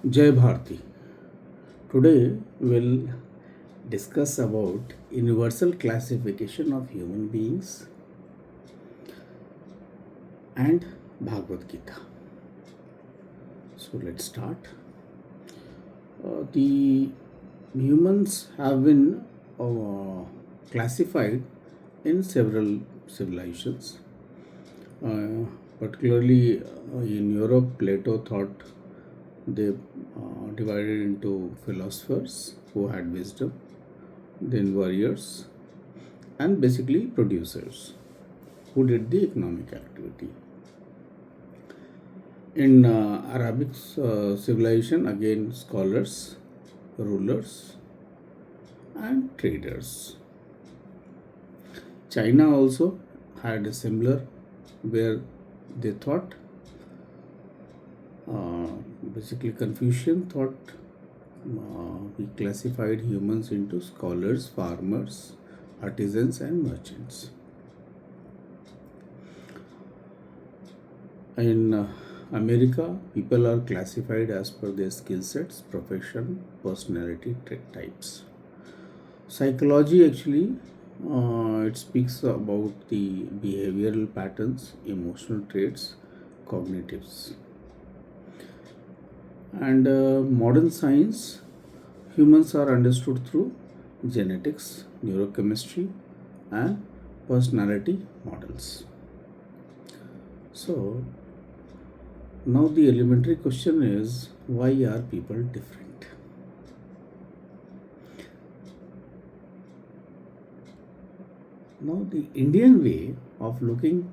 Jai Bharti. Today we'll discuss about universal classification of human beings and Bhagavad Gita. So let's start. The humans have been classified in several civilizations. Particularly in Europe, Plato thought they divided into philosophers who had wisdom, then warriors, and basically producers who did the economic activity. In Arabic civilization, again scholars, rulers, and traders. China also had a similar, where they thought, basically Confucian thought, we classified humans into scholars, farmers, artisans, and merchants. In America, people are classified as per their skill sets, profession, personality types. Psychology actually, it speaks about the behavioral patterns, emotional traits, cognitives. And modern science, humans are understood through genetics, neurochemistry, and personality models. So now the elementary question is, why are people different? Now the Indian way of looking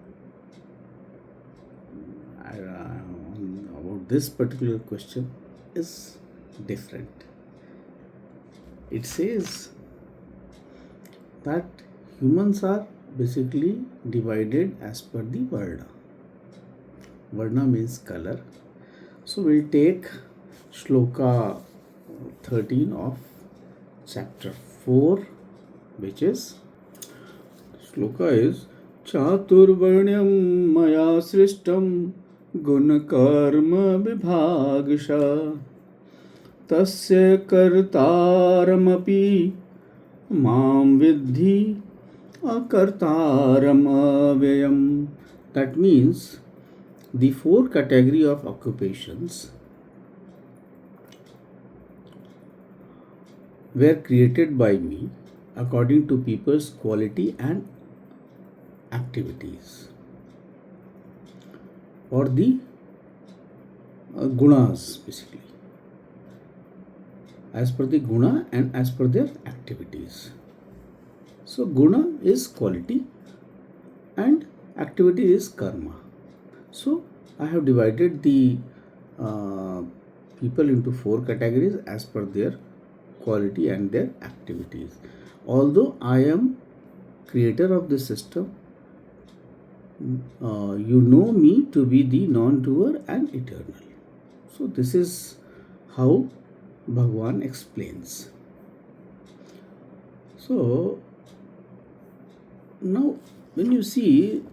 about this particular question is different. It says that humans are basically divided as per the Varna. Varna means color. So we'll take shloka 13 of chapter 4, which is, shloka is Chaturvarnyam maya srishtam guna karma vibhagsha tasya kartaramapi mam vidhi akartaram avyayam. That means the four category of occupations were created by me according to people's quality and activities, or the gunas, basically, as per the guna and as per their activities. So guna is quality and activity is karma. So I have divided the people into four categories as per their quality and their activities. Although I am creator of the system, you know me to be the non-doer and eternal. So this is how Bhagwan explains. So now when you see,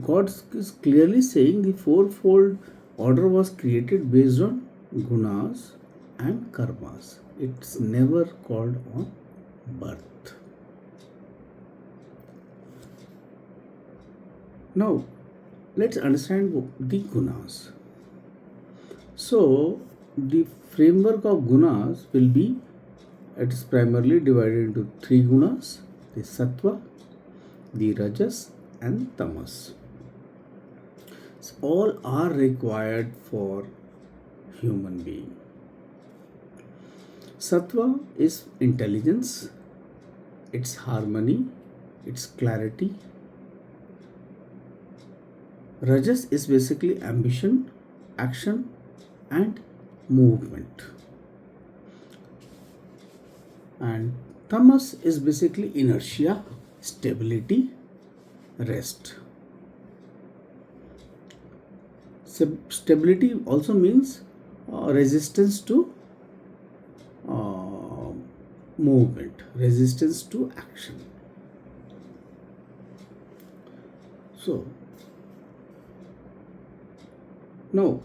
God is clearly saying the fourfold order was created based on gunas and karmas. It's never called on birth. Now let's understand the gunas. So the framework of gunas will be, it is primarily divided into three gunas: the Sattva, the Rajas, and Tamas. So all are required for human being. Sattva is intelligence, its harmony, its clarity. Rajas is basically ambition, action, and movement. And Tamas is basically inertia, stability, rest. Stability also means resistance to movement, resistance to action. So now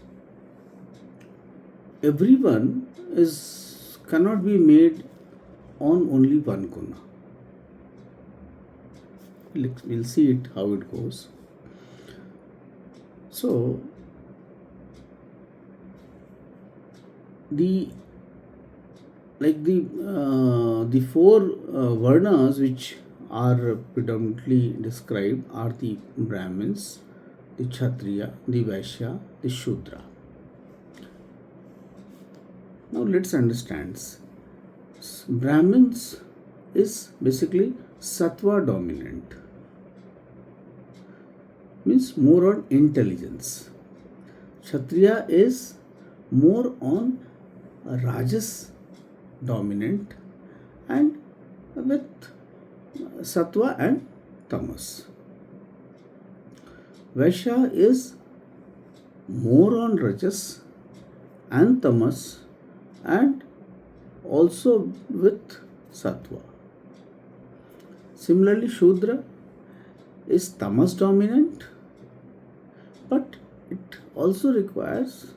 everyone is cannot be made on only one guna. We'll see it how it goes. So the the four varnas which are predominantly described are the Brahmins, the Kshatriya, the Vaishya, the Shudra. Now let's understand. Brahmins is basically Sattva dominant, means more on intelligence. Kshatriya is more on Rajas dominant and with Sattva and Tamas. Vaishya is more on Rajas and Tamas and also with Sattva. Similarly, Shudra is Tamas dominant, but it also requires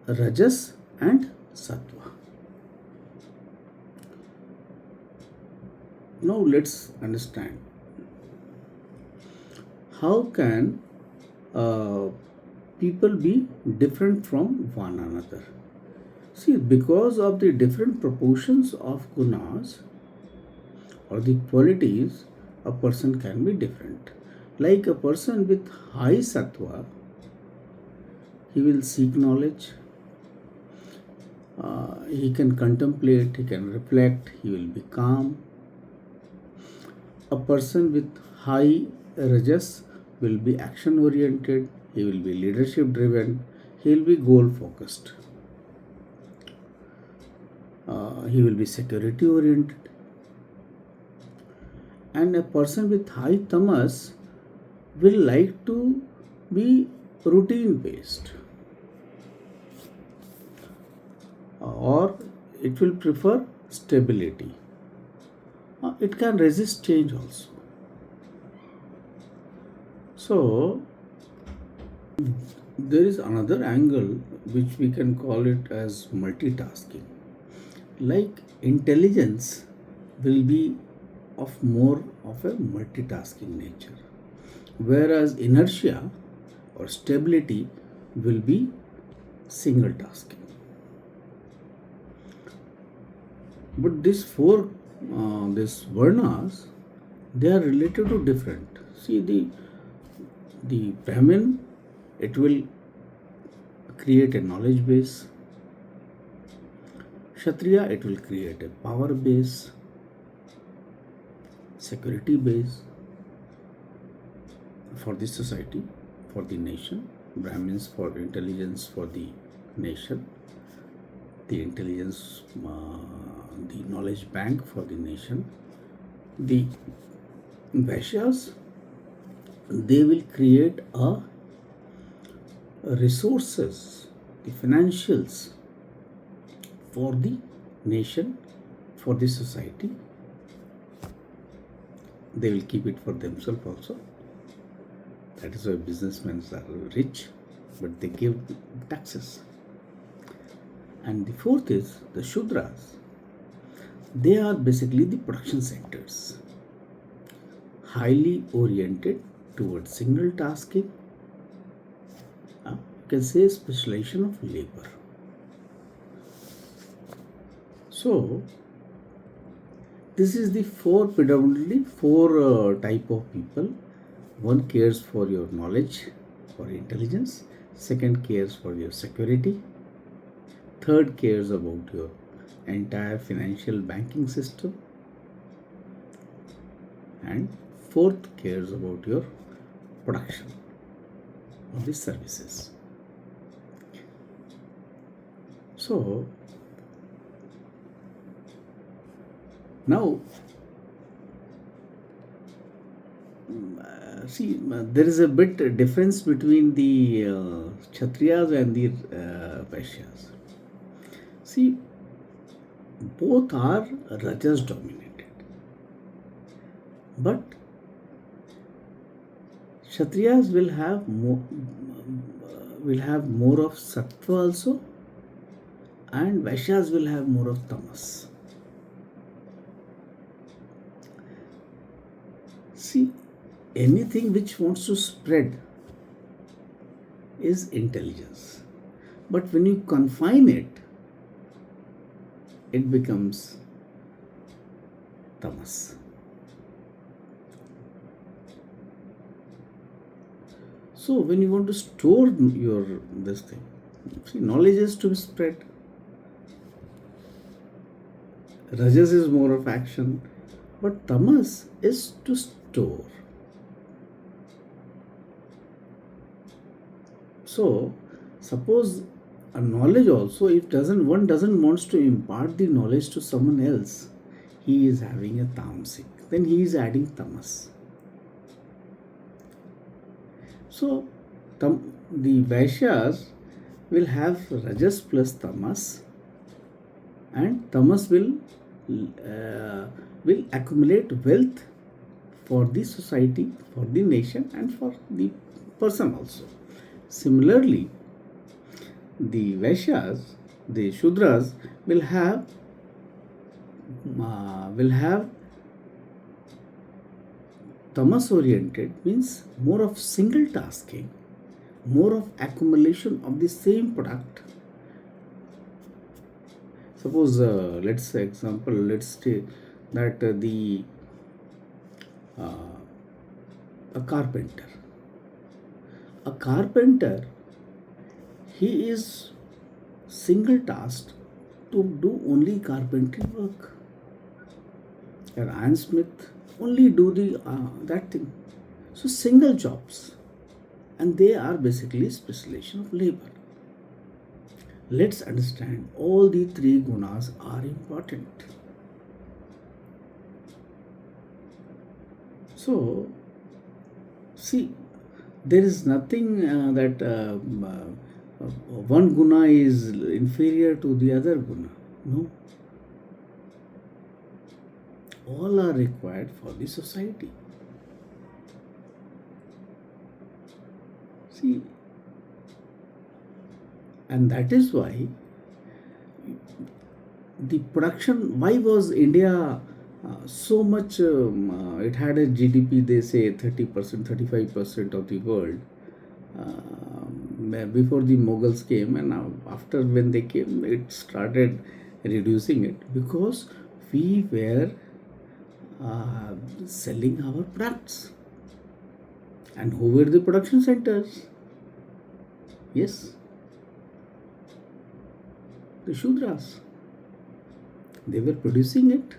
Rajas and Sattva. Now let's understand how can people be different from one another. See, because of the different proportions of gunas or the qualities, a person can be different. Like a person with high sattva, he will seek knowledge, he can contemplate, he can reflect, he will be calm. A person with high rajas will be action oriented, he will be leadership driven, he will be goal focused, he will be security oriented. And a person with high tamas will like to be routine based, or it will prefer stability. It can resist change also. So there is another angle which we can call it as multitasking. Like intelligence will be of more of a multitasking nature, whereas inertia or stability will be single tasking. But these four these varnas, they are related to different. See, the Brahmin, it will create a knowledge base. Kshatriya, it will create a power base, security base for the society, for the nation. Brahmins for intelligence for the nation, the intelligence, the knowledge bank for the nation. The Vaishyas, they will create a resources, the financials for the nation, for the society. They will keep it for themselves also. That is why businessmen are rich, but they give taxes. And the fourth is the Shudras. They are basically the production sectors, highly oriented towards single tasking. You can say specialization of labor. So this is the predominantly four type of people. One cares for your knowledge, for intelligence. Second cares for your security. Third cares about your entire financial banking system. And fourth cares about your production of the services. So now see, there is a bit difference between the Kshatriyas and the Vaishyas. See, both are Rajas dominated, but Kshatriyas will have more, will have more of Sattva also, and Vaishyas will have more of Tamas. See, anything which wants to spread is intelligence. But when you confine it, it becomes Tamas. So when you want to store your this thing, see, knowledge is to be spread. Rajas is more of action, but Tamas is to store. So suppose a knowledge also, if one doesn't wants to impart the knowledge to someone else, he is having a tamasic, then he is adding tamas. So the Vaishyas will have rajas plus tamas, and tamas will accumulate wealth for the society, for the nation, and for the person also. Similarly, the Vaishyas, the Shudras will have tamas oriented, means more of single tasking, more of accumulation of the same product. Suppose let's say that a carpenter, he is single tasked to do only carpentry work. An ironsmith only do the that thing. So single jobs, and they are basically specialization of labor. Let's understand all the three gunas are important. So see, there is nothing that one guna is inferior to the other guna. No. All are required for the society. See, and that is why the production, why was India so much, it had a GDP, they say 30%, 35% of the world before the Mughals came, and now after when they came, it started reducing it because we were selling our products. And who were the production centers? Yes, the Shudras. They were producing it.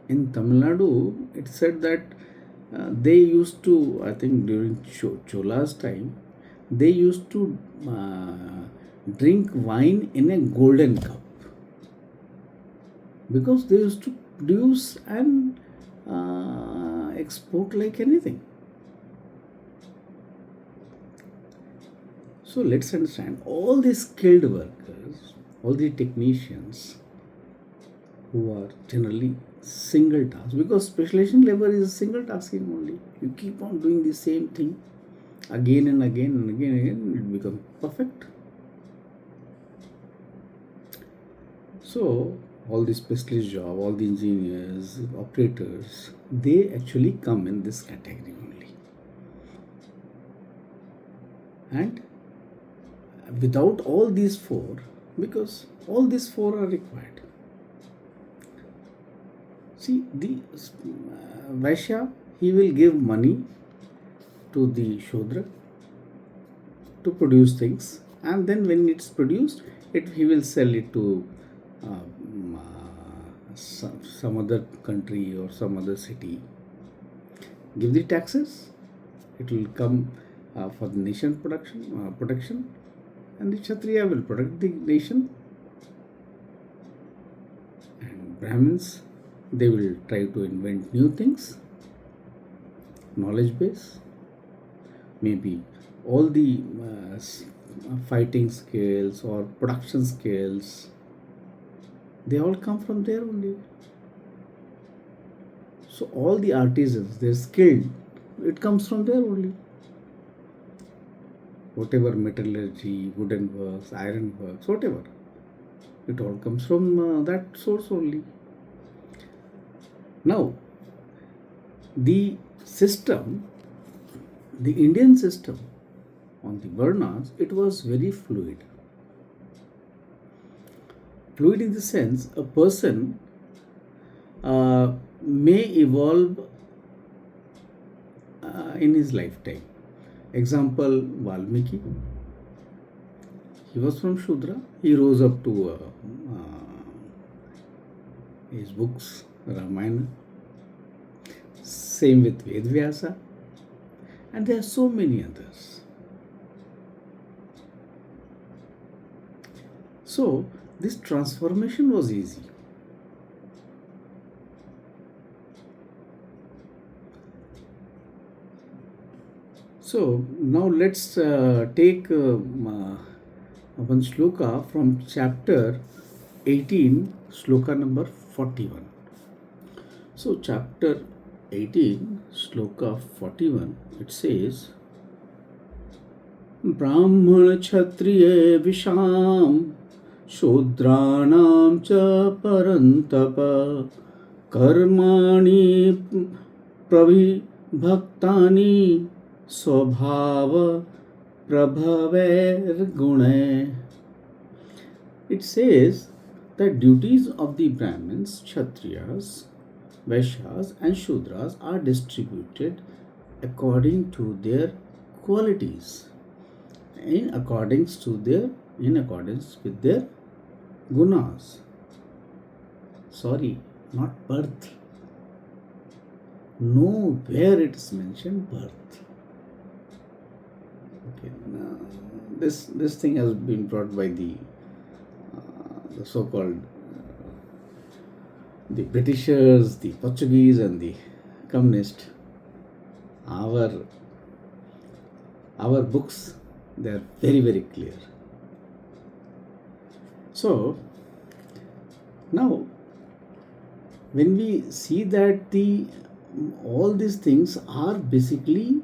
In Tamil Nadu, it said that they used to, I think during Chola's time, they used to drink wine in a golden cup because they used to produce and export like anything. So let's understand all the skilled workers, all the technicians who are generally single task, because specialization labor is single tasking only. You keep on doing the same thing again and again and again and again, it becomes perfect. So all the specialist job, all the engineers, operators, they actually come in this category only. And without all these four, because all these four are required. See, the Vaishya, he will give money to the Shudra to produce things, and then when it's produced, he will sell it to some other country or some other city. Give the taxes, it will come for the nation protection, and the Kshatriya will protect the nation, and Brahmins, they will try to invent new things, knowledge base, maybe all the fighting skills or production skills, they all come from there only. So all the artisans, they're skilled it comes from there only. Whatever metallurgy, wooden works, iron works, whatever, it all comes from that source only. Now, the system, the Indian system on the Varnas, it was very fluid. Fluid in the sense a person may evolve in his lifetime. Example, Valmiki. He was from Shudra. He rose up to his books, Ramayana. Same with Vedvyasa. And there are so many others. So, this transformation was easy. So, now let's take one shloka from chapter 18, shloka number 41. So, chapter 18, shloka 41, it says, Brahmana Kshatriya Visham Shudranam cha parantapa karmani prabhibhaktani swabhava prabhaver gune. It says that duties of the Brahmins, Kshatriyas, Vaishyas and Shudras are distributed according to their qualities, in accordance with their gunas. Sorry, not birth. Nowhere it is mentioned birth. Okay, now this thing has been brought by the so-called the Britishers, the Portuguese, and the communists. Our books, they are very, very clear. So now, when we see that all these things are basically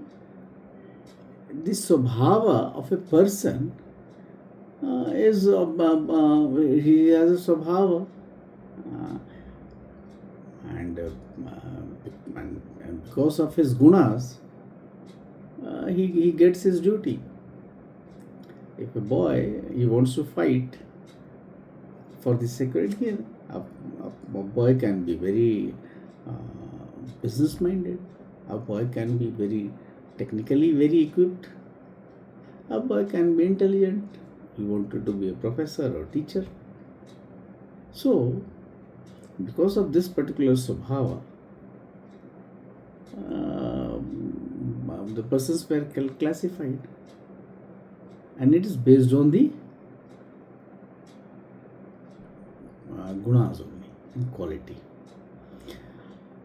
the swabhava of a person, he has a swabhava, and because of his gunas, he gets his duty. If a boy, he wants to fight for the security, a boy can be very business minded, a boy can be very technically very equipped, a boy can be intelligent, he wanted to be a professor or teacher. So, because of this particular swabhava, the persons were classified, and it is based on the gunas only, and quality.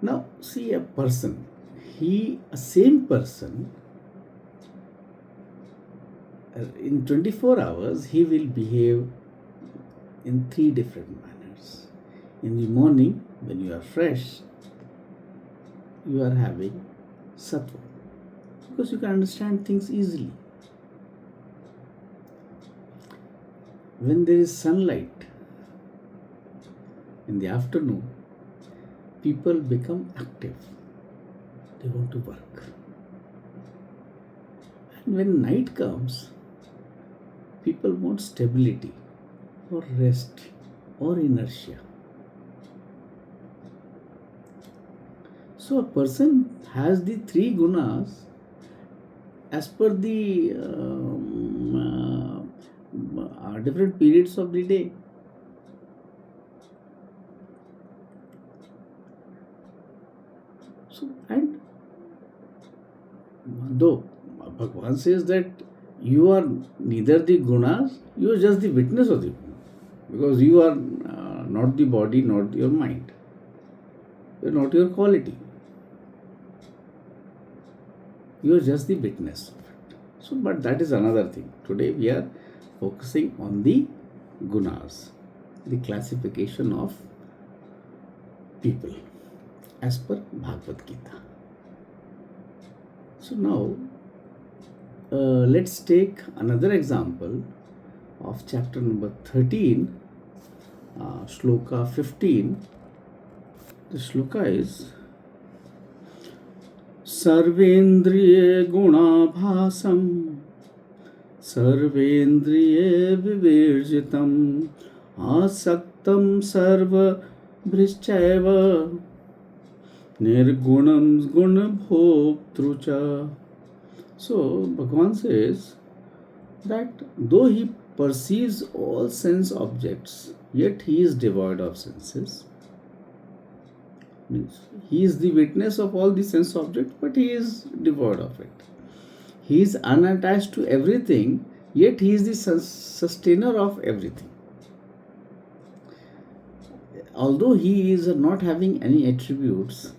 Now, see a person, a same person, in 24 hours, he will behave in 3 different manners. In the morning, when you are fresh, you are having Sattva, because you can understand things easily. When there is sunlight, in the afternoon, people become active. They want to work. And when night comes, people want stability or rest or inertia. So a person has the 3 gunas as per the different periods of the day. So, and though Bhagavan says that you are neither the gunas, you are just the witness of the guna, because you are not the body, not your mind, you are not your quality, you are just the witness of it. So, but that is another thing. Today we are focusing on the gunas, the classification of people as per Bhagavad Gita. So now let's take another example of chapter number 13, shloka 15. The shloka is Sarvendriye gunabhasam Sarvendriye vivirjitam Asaktam sarva bhrishchaiva Nirgunam gunabhoptrucha. So Bhagavan says that though he perceives all sense objects, yet he is devoid of senses. Means he is the witness of all the sense objects, but he is devoid of it. He is unattached to everything, yet he is the sustainer of everything. Although he is not having any attributes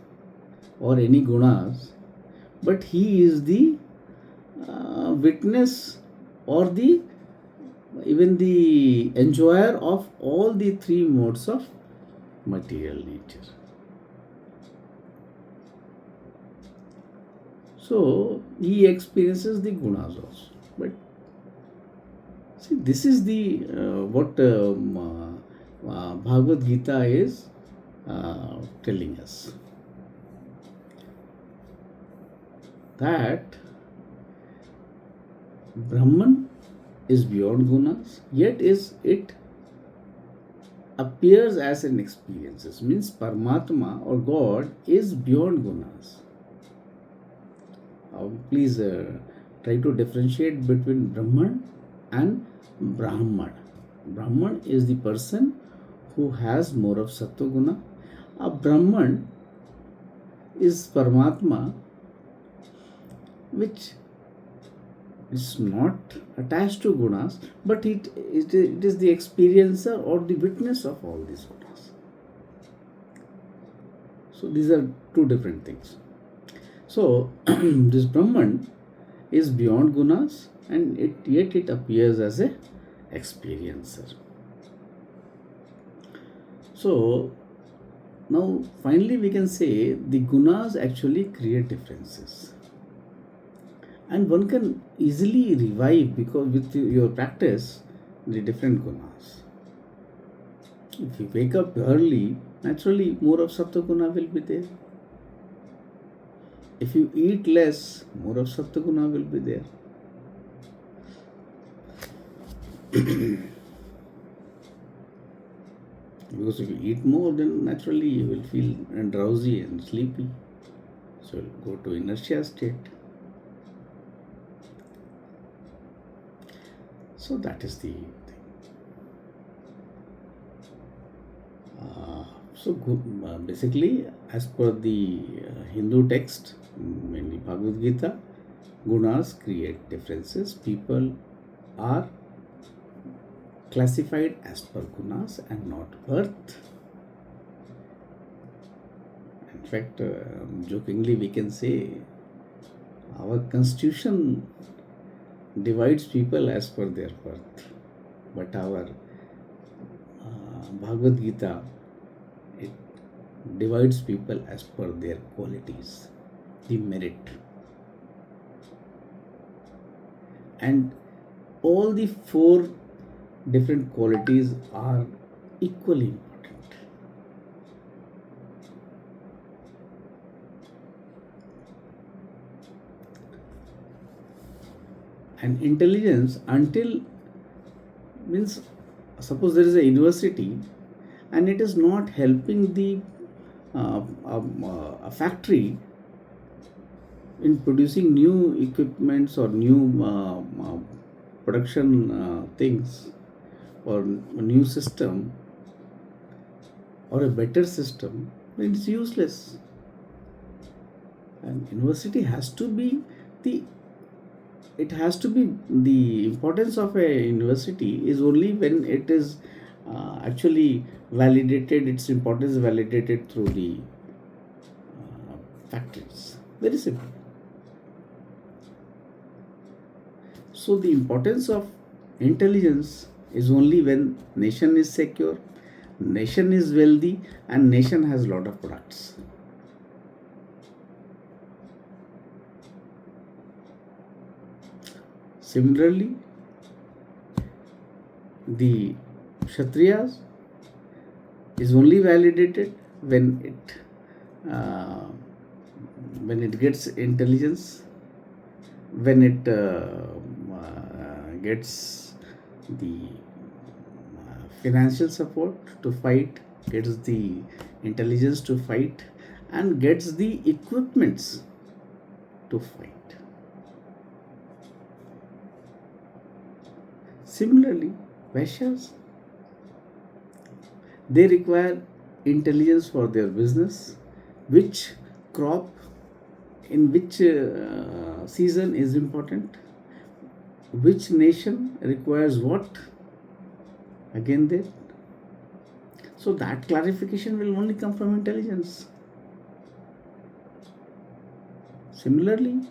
or any gunas, but he is the witness or the even the enjoyer of all the three modes of material nature. So he experiences the gunas also. But see, this is the what Bhagavad Gita is telling us, that Brahman is beyond gunas, yet it appears as an experience. Means Paramatma or God is beyond gunas. Please try to differentiate between Brahman and Brahman. Brahman is the person who has more of Sattva guna. A Brahman is Paramatma, which is not attached to gunas, but it is the experiencer or the witness of all these gunas. So these are two different things. So this Brahman is beyond gunas, and yet it appears as a experiencer. So now finally we can say the gunas actually create differences, and one can easily revive, because with your practice, the different gunas. If you wake up early, naturally more of Sattva guna will be there. If you eat less, more of Sattva guna will be there. Because if you eat more, then naturally you will feel drowsy and sleepy. So you'll go to inertia state. So that is the thing. Basically, as per the Hindu text, in the Bhagavad Gita, gunas create differences. People are classified as per gunas and not birth. In fact, jokingly we can say our constitution divides people as per their birth, but our Bhagavad Gita, it divides people as per their qualities, the merit. And all the four different qualities are equally important. And intelligence, until, means suppose there is a university and it is not helping the a factory in producing new equipments or new production things, or a new system or a better system, then it's useless. And university has to be the importance of a university is only when it is actually validated, its importance is validated through the factories. Very simple. So the importance of intelligence is only when nation is secure, nation is wealthy, and nation has a lot of products. Similarly, the Kshatriyas is only validated uh, when it gets intelligence, when it gets the financial support to fight, gets the intelligence to fight, and gets the equipments to fight. Similarly, Vaishyas, they require intelligence for their business, which crop in which season is important, which nation requires what, again there. So that clarification will only come from intelligence. Similarly,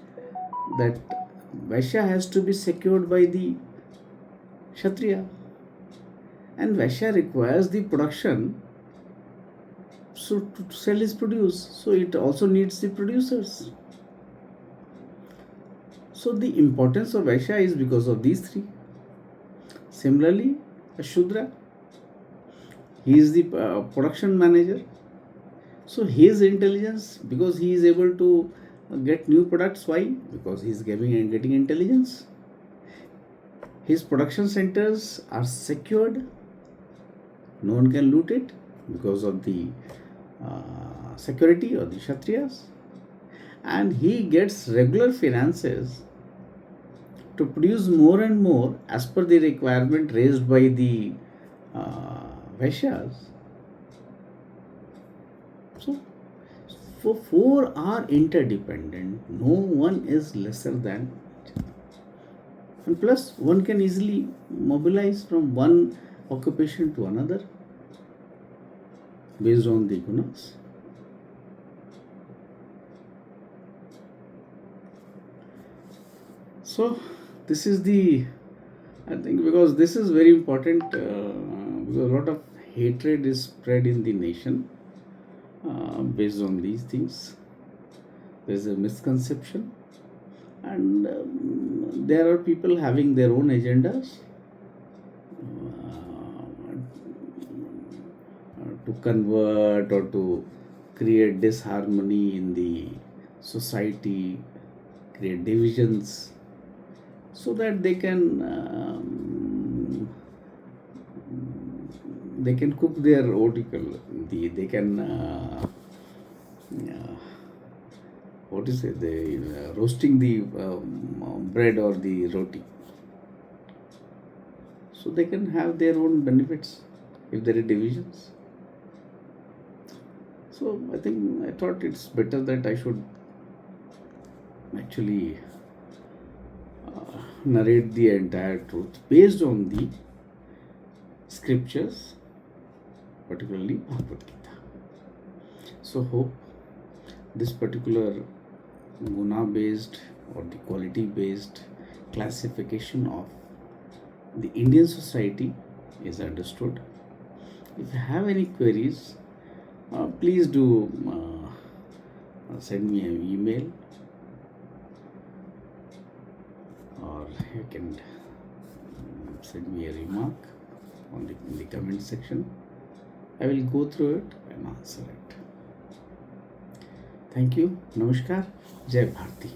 that Vaishya has to be secured by the Kshatriya, and Vaishya requires the production so to sell his produce, so it also needs the producers. So the importance of Vaishya is because of these three. Similarly, a Shudra, he is the production manager, so his intelligence, because he is able to get new products. Why? Because he is getting intelligence. His production centers are secured, no one can loot it because of the security of the Kshatriyas, and he gets regular finances to produce more and more as per the requirement raised by the Vaishyas. So, four are interdependent, no one is lesser than each other. And plus, one can easily mobilize from one occupation to another based on the gunas. So this is the, I think, because this is very important, because a lot of hatred is spread in the nation based on these things. There is a misconception, and there are people having their own agendas to convert or to create disharmony in the society, create divisions, so that they can cook their they can what is it, they roasting the bread or the roti, so they can have their own benefits if there are divisions. So I thought it's better that I should actually narrate the entire truth based on the scriptures, particularly Bhagavad Gita. So hope this particular guna based or the quality based classification of the Indian society is understood. If you have any queries, please do send me an email, or you can send me a remark in the comment section. I will go through it and answer it. Thank you. Namaskar. Jai Bharati.